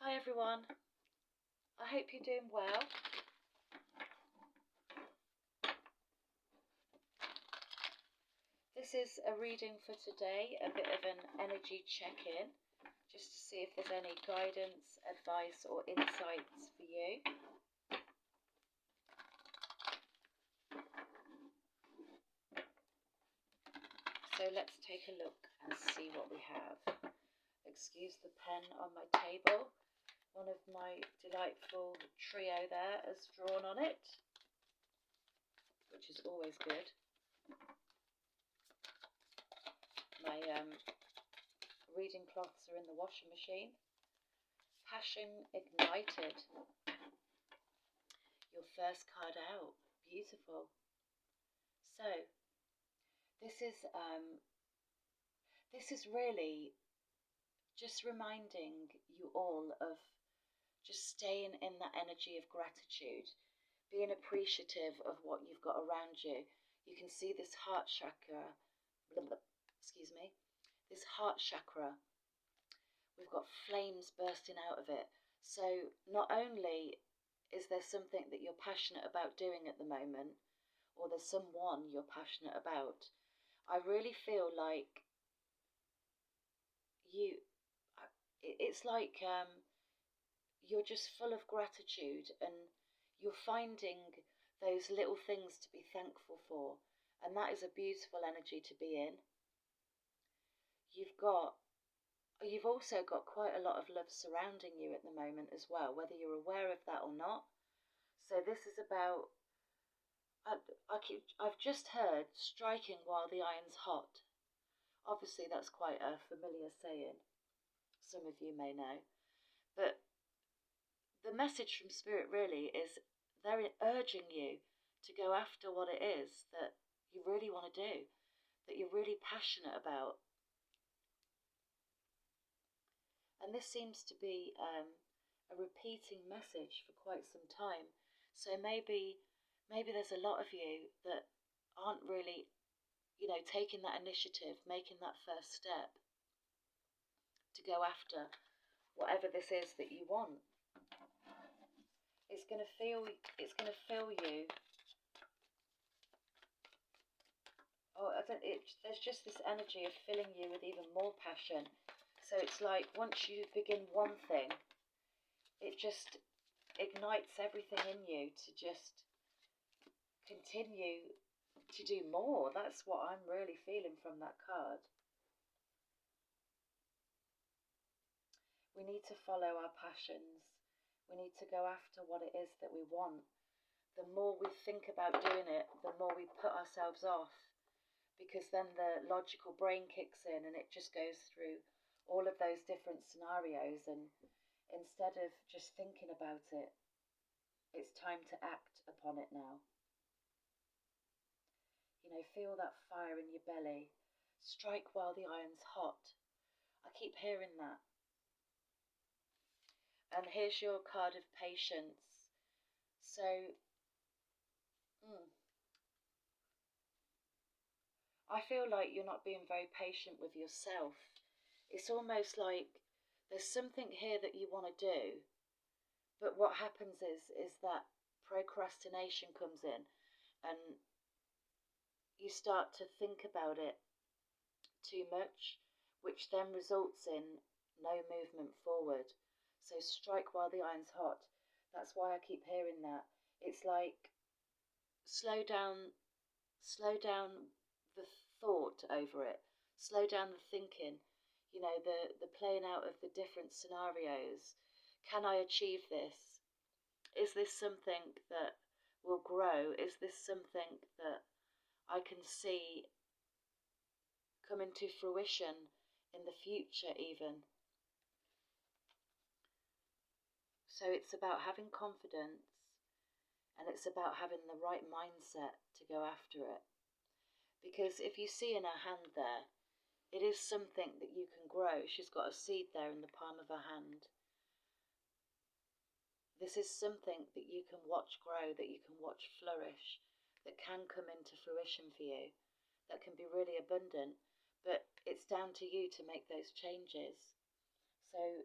Hi everyone, I hope you're doing well. This is a reading for today, a bit of an energy check-in, just to see if there's any guidance, advice or insights for you. So let's take a look and see what we have. Excuse the pen on my table. One of my delightful trio there has drawn on it, which is always good. My reading cloths are in the washing machine. Passion ignited. Your first card out. Beautiful. So this is really just reminding you all of just staying in that energy of gratitude, being appreciative of what you've got around you. You can see this heart chakra, this heart chakra. We've got flames bursting out of it. So not only is there something that you're passionate about doing at the moment, or there's someone you're passionate about, I really feel like it's like you're just full of gratitude and you're finding those little things to be thankful for, and that is a beautiful energy to be in. You've also got quite a lot of love surrounding you at the moment as well, whether you're aware of that or not. So this is about, I've just heard striking while the iron's hot. Obviously that's quite a familiar saying, some of you may know, but the message from Spirit really is they're urging you to go after what it is that you really want to do, that you're really passionate about. And this seems to be a repeating message for quite some time. So maybe there's a lot of you that aren't really, taking that initiative, making that first step to go after whatever this is that you want. It's going to fill you. There's just this energy of filling you with even more passion. So it's like once you begin one thing, it just ignites everything in you to just continue to do more. That's what I'm really feeling from that card. We need to follow our passions. We need to go after what it is that we want. The more we think about doing it, the more we put ourselves off, because then the logical brain kicks in and it just goes through all of those different scenarios, and instead of just thinking about it, it's time to act upon it now. Feel that fire in your belly. Strike while the iron's hot. I keep hearing that. And here's your card of patience. So, I feel like you're not being very patient with yourself. It's almost like there's something here that you want to do, but what happens is that procrastination comes in and you start to think about it too much, which then results in no movement forward. So strike while the iron's hot. That's why I keep hearing that. It's like slow down the thought over it. Slow down the thinking. The playing out of the different scenarios. Can I achieve this? Is this something that will grow? Is this something that I can see coming to fruition in the future even? So it's about having confidence, and it's about having the right mindset to go after it. Because if you see in her hand there, it is something that you can grow. She's got a seed there in the palm of her hand. This is something that you can watch grow, that you can watch flourish, that can come into fruition for you, that can be really abundant. But it's down to you to make those changes. So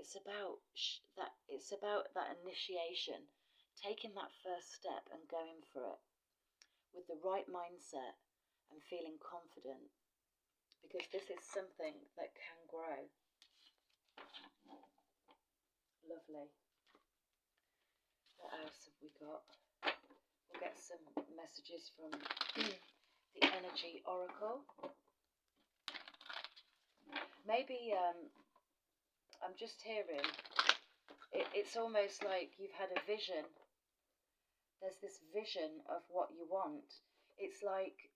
it's about it's about that initiation, taking that first step and going for it with the right mindset and feeling confident, because this is something that can grow. Lovely. What else have we got? We'll get some messages from the Energy Oracle. Maybe I'm just hearing, it's almost like you've had a vision. There's this vision of what you want. It's like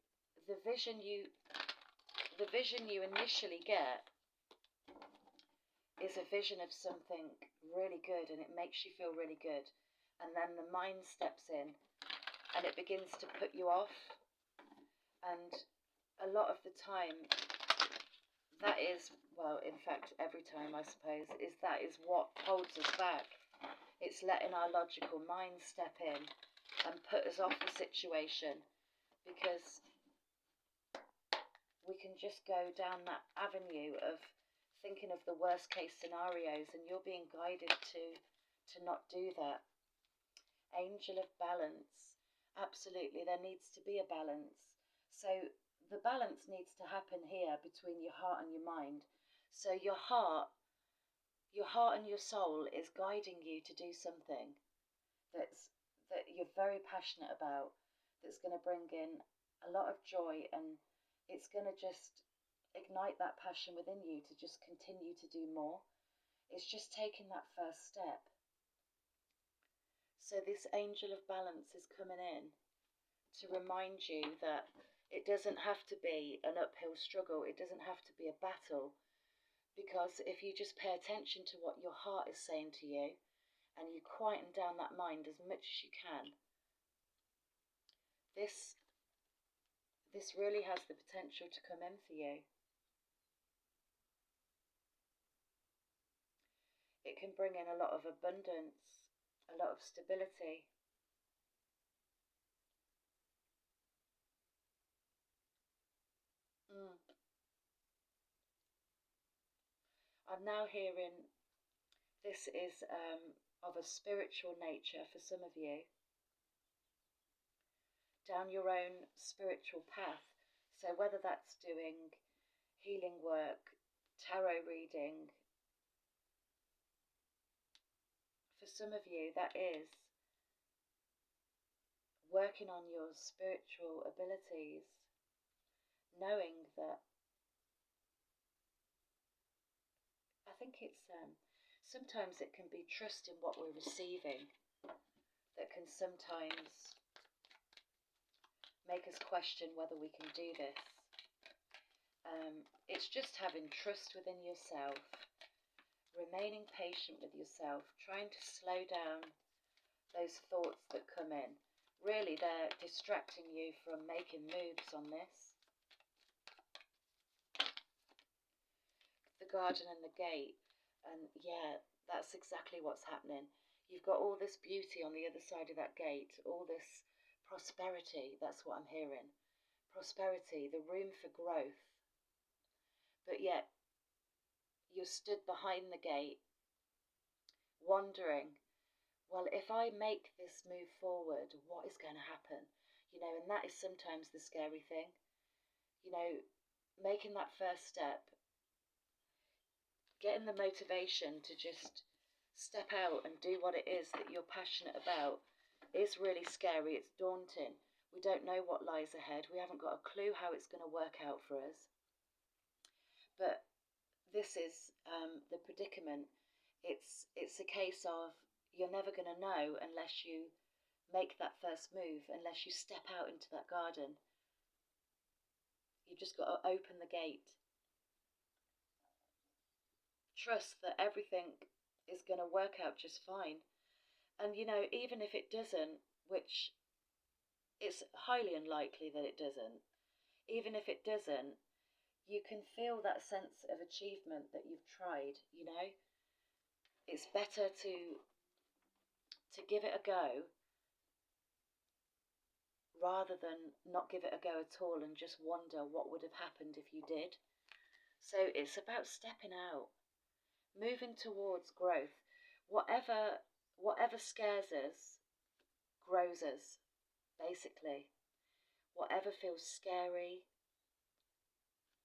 the vision you initially get is a vision of something really good, and it makes you feel really good. And then the mind steps in and it begins to put you off. And a lot of the time, that is, well, in fact, every time, I suppose, that is what holds us back. It's letting our logical mind step in and put us off the situation, because we can just go down that avenue of thinking of the worst case scenarios, and you're being guided to not do that. Angel of balance. Absolutely, there needs to be a balance. So the balance needs to happen here between your heart and your mind. So your heart and your soul is guiding you to do something that you're very passionate about, that's going to bring in a lot of joy, and it's going to just ignite that passion within you to just continue to do more. It's just taking that first step. So this angel of balance is coming in to remind you that it doesn't have to be an uphill struggle. It doesn't have to be a battle, because if you just pay attention to what your heart is saying to you and you quieten down that mind as much as you can, this really has the potential to come in for you. It can bring in a lot of abundance, a lot of stability. I'm now hearing this is of a spiritual nature for some of you, down your own spiritual path. So whether that's doing healing work, tarot reading, for some of you that is working on your spiritual abilities, knowing that, I think it's sometimes it can be trust in what we're receiving that can sometimes make us question whether we can do this. It's just having trust within yourself, remaining patient with yourself, trying to slow down those thoughts that come in. Really, they're distracting you from making moves on this. The garden and the gate, and yeah, that's exactly what's happening. You've got all this beauty on the other side of that gate, all this prosperity. That's what I'm hearing. Prosperity, the room for growth. But yet, you're stood behind the gate, wondering, well, if I make this move forward, what is going to happen? You know, and that is sometimes the scary thing. You know, making that first step, getting the motivation to just step out and do what it is that you're passionate about is really scary. It's daunting. We don't know what lies ahead. We haven't got a clue how it's going to work out for us. But this is the predicament. It's a case of you're never going to know unless you make that first move, unless you step out into that garden. You've just got to open the gate. Trust that everything is going to work out just fine. And, you know, even if it doesn't, which it's highly unlikely that it doesn't, even if it doesn't, you can feel that sense of achievement that you've tried, you know. It's better to give it a go rather than not give it a go at all and just wonder what would have happened if you did. So it's about stepping out, moving towards growth. Whatever scares us grows us, basically. Whatever feels scary,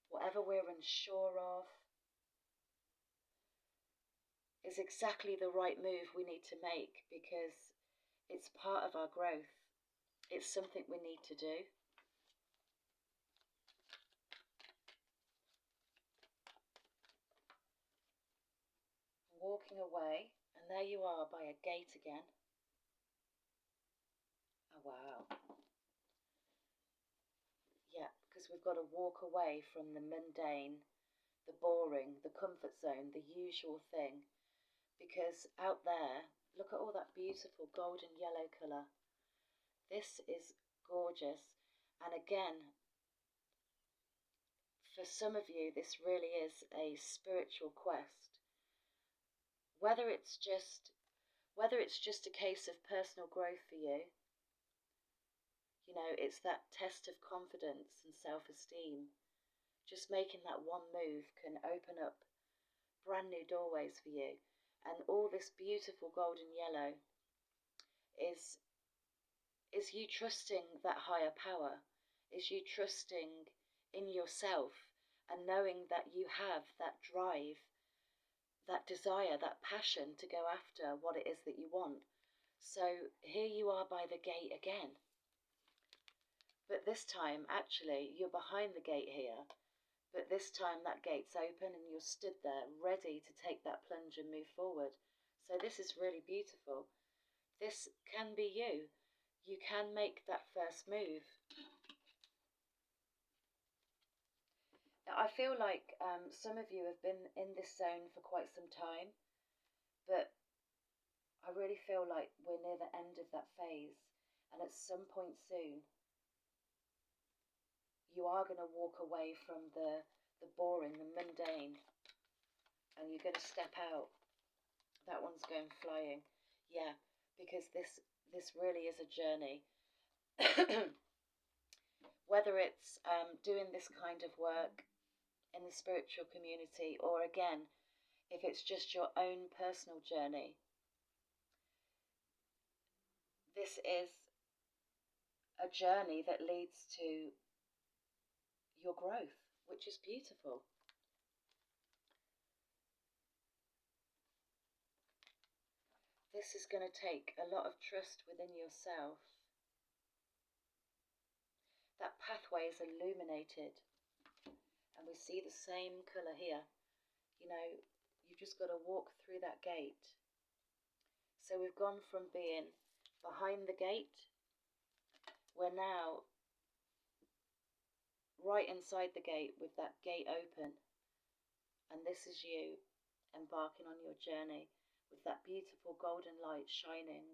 whatever we're unsure of, is exactly the right move we need to make, because it's part of our growth. It's something we need to do. Walking away, and there you are by a gate again. Oh wow. Yeah, because we've got to walk away from the mundane, the boring, the comfort zone, the usual thing. Because out there, look at all that beautiful golden yellow colour. This is gorgeous. And again, for some of you, this really is a spiritual quest. Whether it's just a case of personal growth for you, you know, it's that test of confidence and self-esteem. Just making that one move can open up brand new doorways for you. And all this beautiful golden yellow is you trusting that higher power, is you trusting in yourself and knowing that you have that drive, that desire, that passion to go after what it is that you want. So here you are by the gate again. But this time, actually, you're behind the gate here. But this time that gate's open and you're stood there ready to take that plunge and move forward. So this is really beautiful. This can be you. You can make that first move. Now, I feel like some of you have been in this zone for quite some time, but I really feel like we're near the end of that phase, and at some point soon, you are going to walk away from the boring, the mundane, and you're going to step out. That one's going flying. Yeah, because this really is a journey. Whether it's doing this kind of work in the spiritual community, or again, if it's just your own personal journey, this is a journey that leads to your growth, which is beautiful. This is going to take a lot of trust within yourself. That pathway is illuminated, and we see the same colour here. You know, you've just got to walk through that gate. So we've gone from being behind the gate, we're now right inside the gate with that gate open, and this is you embarking on your journey with that beautiful golden light shining,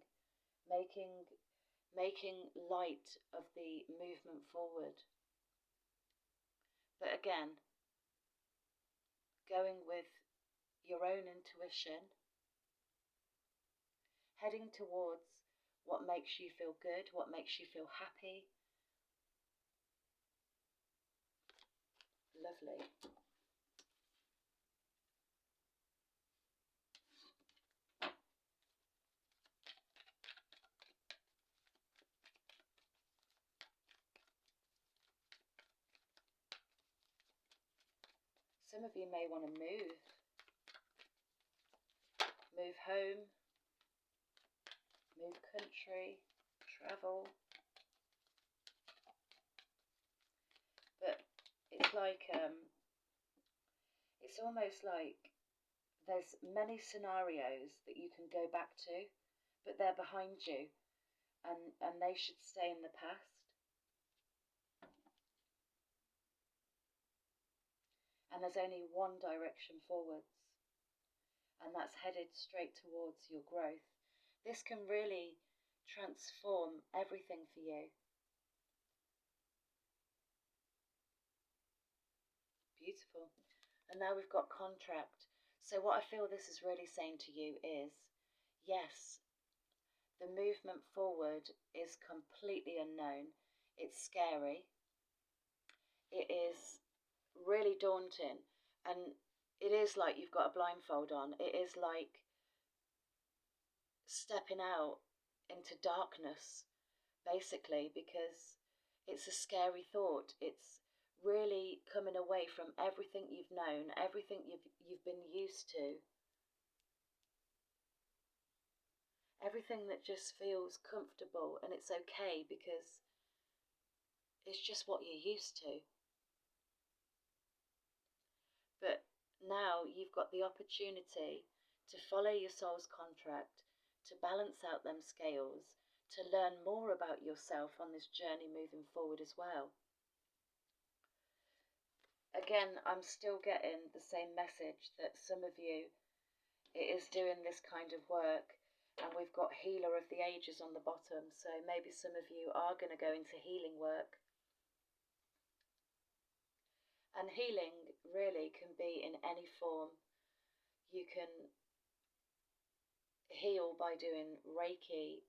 making light of the movement forward. But again, going with your own intuition, heading towards what makes you feel good, what makes you feel happy. Lovely. Some of you may want to move home, move country, travel. But it's like, it's almost like there's many scenarios that you can go back to, but they're behind you, and they should stay in the past. And there's only one direction forwards, and that's headed straight towards your growth. This can really transform everything for you. Beautiful. And now we've got contract. So what I feel this is really saying to you is, yes, the movement forward is completely unknown. It's scary. It is really daunting. And it is like you've got a blindfold on. It is like stepping out into darkness, basically, because it's a scary thought. It's really coming away from everything you've known, everything you've been used to, everything that just feels comfortable, and it's okay because it's just what you're used to. But now you've got the opportunity to follow your soul's contract, to balance out them scales, to learn more about yourself on this journey moving forward as well. Again, I'm still getting the same message that some of you, it is doing this kind of work, and we've got Healer of the Ages on the bottom, so maybe some of you are going to go into healing work. And healing really can be in any form. You can heal by doing Reiki.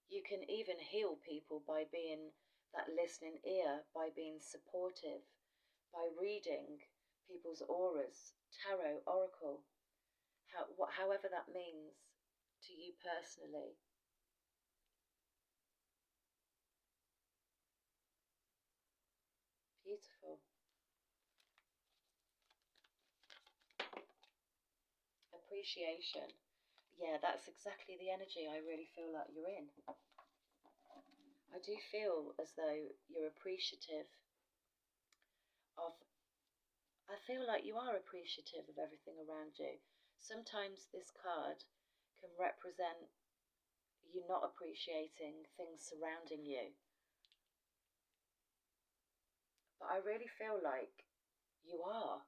You can even heal people by being that listening ear, by being supportive, by reading people's auras, tarot, oracle, however that means to you personally. Beautiful. Appreciation. Yeah, that's exactly the energy I really feel like you're in. I do feel as though you're appreciative of, I feel like you are appreciative of everything around you. Sometimes this card can represent you not appreciating things surrounding you. But I really feel like you are.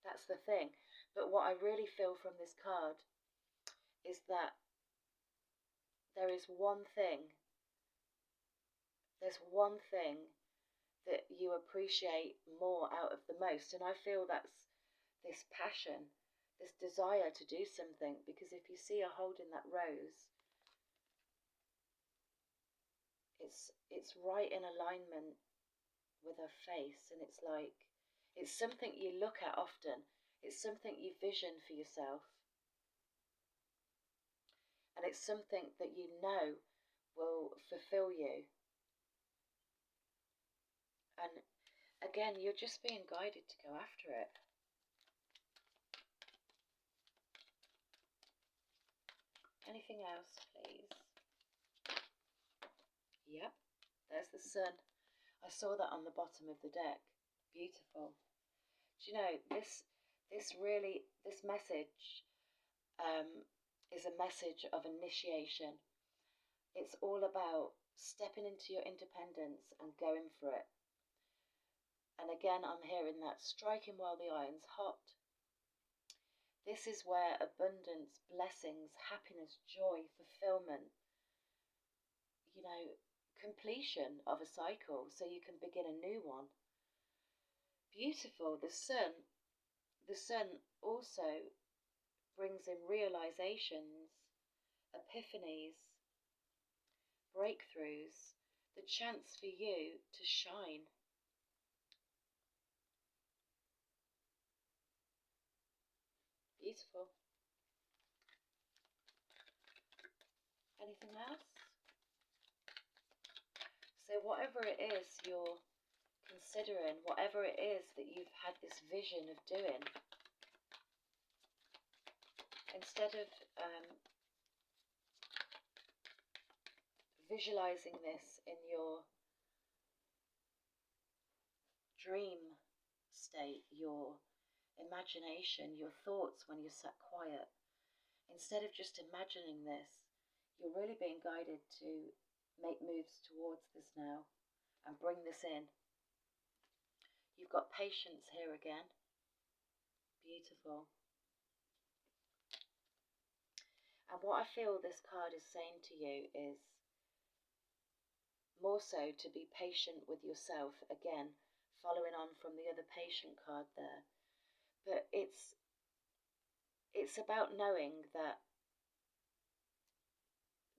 That's the thing. But what I really feel from this card is that there is one thing, there's one thing that you appreciate more out of the most. And I feel that's this passion, this desire to do something. Because if you see her holding that rose, it's right in alignment with her face, and it's like, it's something you look at often. It's something you vision for yourself. And it's something that you know will fulfill you. And again, you're just being guided to go after it. Anything else, please? Yep, there's the sun. I saw that on the bottom of the deck. Beautiful. Do you know, this message is a message of initiation. It's all about stepping into your independence and going for it. And again, I'm hearing that striking while the iron's hot. This is where abundance, blessings, happiness, joy, fulfillment, you know, completion of a cycle so you can begin a new one. Beautiful. The sun also brings in realizations, epiphanies, breakthroughs, the chance for you to shine. Beautiful. Anything else? So whatever it is you're considering, whatever it is that you've had this vision of doing, instead of visualizing this in your dream state, your imagination, your thoughts when you're sat quiet, instead of just imagining this, you're really being guided to make moves towards this now and bring this in. You've got patience here again. Beautiful. And what I feel this card is saying to you is more so to be patient with yourself. Again, following on from the other patient card there. But it's about knowing that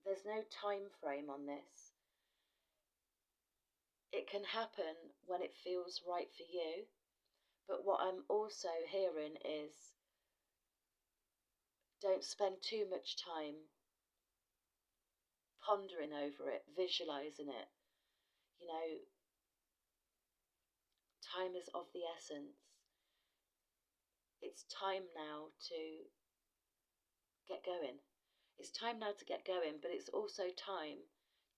there's no time frame on this. It can happen when it feels right for you. I'm also hearing is don't spend too much time pondering over it, visualizing it. You know, time is of the essence. It's time now to get going. It's time now to get going, but it's also time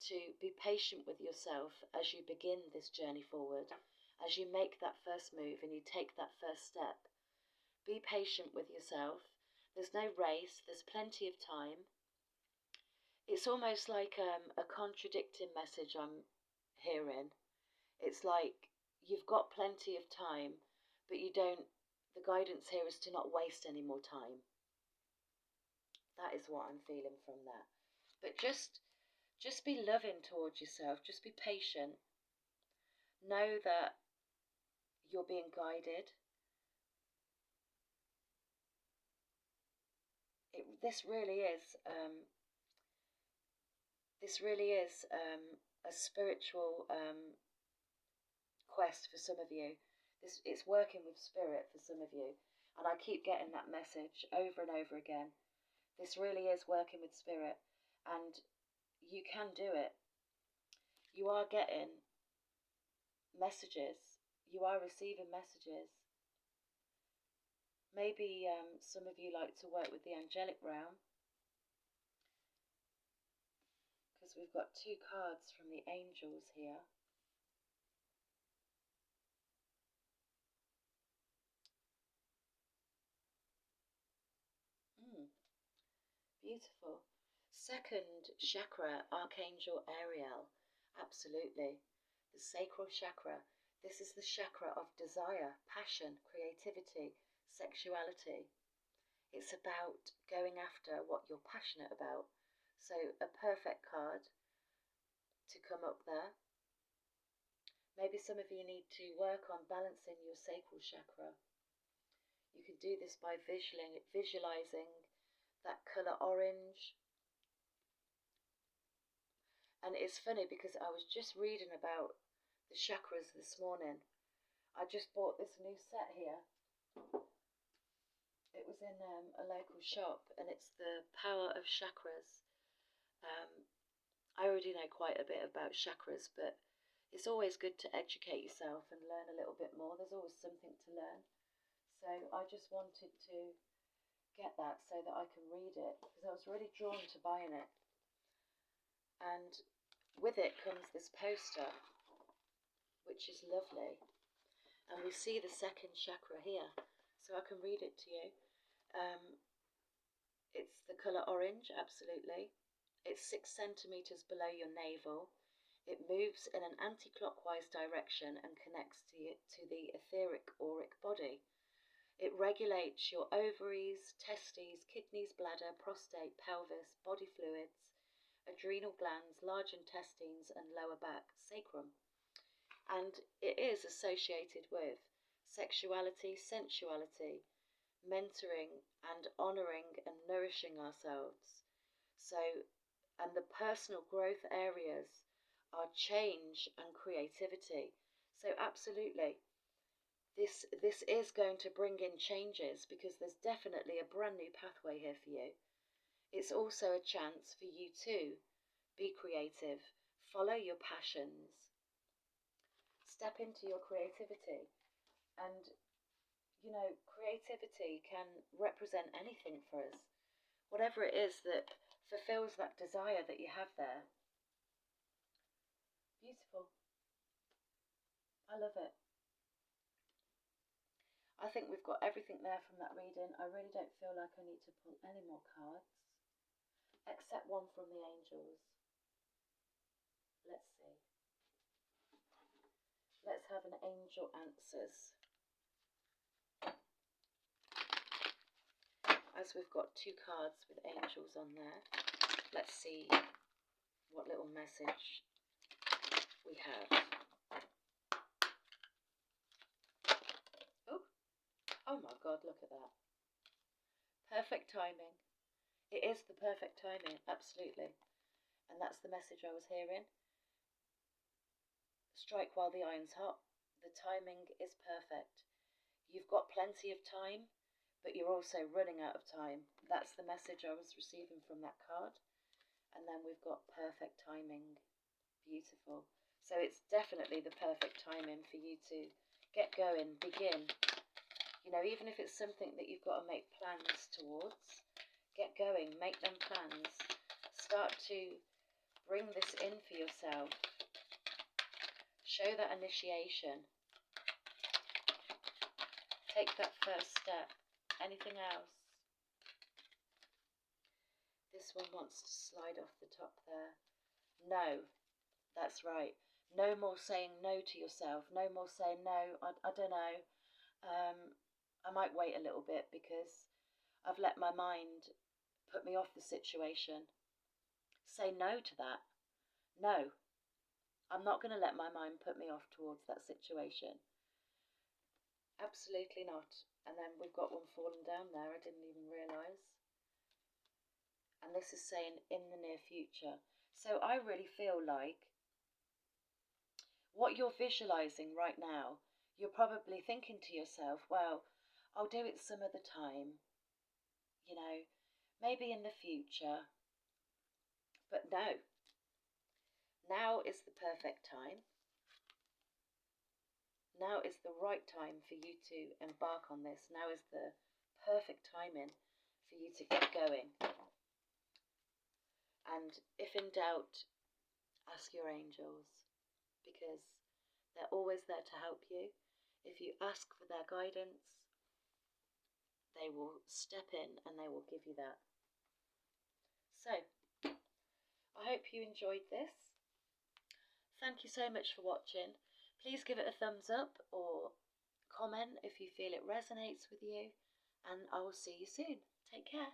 to be patient with yourself as you begin this journey forward, as you make that first move and you take that first step. Be patient with yourself. There's no race, there's plenty of time. It's almost like a contradicting message I'm hearing. It's like you've got plenty of time, but you don't, the guidance here is to not waste any more time. That is what I'm feeling from that. But just be loving towards yourself. Just be patient. Know that you're being guided. This really is a spiritual quest for some of you. It's working with spirit for some of you, and I keep getting that message over and over again. This really is working with spirit, and you can do it. You are getting messages. You are receiving messages. Maybe some of you like to work with the angelic realm, because we've got 2 cards from the angels here. Beautiful. Second chakra, Archangel Ariel. Absolutely. The sacral chakra. This is the chakra of desire, passion, creativity, sexuality. It's about going after what you're passionate about. So a perfect card to come up there. Maybe some of you need to work on balancing your sacral chakra. You can do this by visualizing that colour orange. And it's funny because I was just reading about the chakras this morning. I just bought this new set here. It was in a local shop, and it's the power of chakras. I already know quite a bit about chakras, but it's always good to educate yourself and learn a little bit more. There's always something to learn. So I just wanted to get that so that I can read it, because I was really drawn to buying it. And with it comes this poster, which is lovely. And we see the second chakra here, so I can read it to you. It's the colour orange, absolutely. It's 6 centimetres below your navel. It moves in an anti-clockwise direction and connects to the etheric auric body. It regulates your ovaries, testes, kidneys, bladder, prostate, pelvis, body fluids, adrenal glands, large intestines and lower back, sacrum. And it is associated with sexuality, sensuality, mentoring and honouring and nourishing ourselves. So, and the personal growth areas are change and creativity. So absolutely, this is going to bring in changes, because there's definitely a brand new pathway here for you. It's also a chance for you to be creative, follow your passions, step into your creativity. And you know, creativity can represent anything for us. Whatever it is that fulfills that desire that you have there. Beautiful. I love it. I think we've got everything there from that reading. I really don't feel like I need to pull any more cards, except one from the angels. Let's see. Let's have an angel answers. As we've got 2 cards with angels on there, let's see what little message we have. Oh my God, look at that. Perfect timing. It is the perfect timing, absolutely. And that's the message I was hearing. Strike while the iron's hot. The timing is perfect. You've got plenty of time, but you're also running out of time. That's the message I was receiving from that card. And then we've got perfect timing. Beautiful. So it's definitely the perfect timing for you to get going, begin. You know, even if it's something that you've got to make plans towards, get going, make them plans. Start to bring this in for yourself. Show that initiation. Take that first step. Anything else? This one wants to slide off the top there. No, that's right. No more saying no to yourself. No more saying no, I don't know. I might wait a little bit because I've let my mind put me off the situation. Say no to that. No, I'm not going to let my mind put me off towards that situation. Absolutely not. And then we've got one falling down there. I didn't even realise. And this is saying in the near future. So I really feel like what you're visualising right now, you're probably thinking to yourself, well, I'll do it some other time. You know, maybe in the future. But no. Now is the perfect time. Now is the right time for you to embark on this. Now is the perfect timing for you to get going. And if in doubt, ask your angels, because they're always there to help you. If you ask for their guidance, they will step in and they will give you that. So, I hope you enjoyed this. Thank you so much for watching. Please give it a thumbs up or comment if you feel it resonates with you, and I will see you soon. Take care.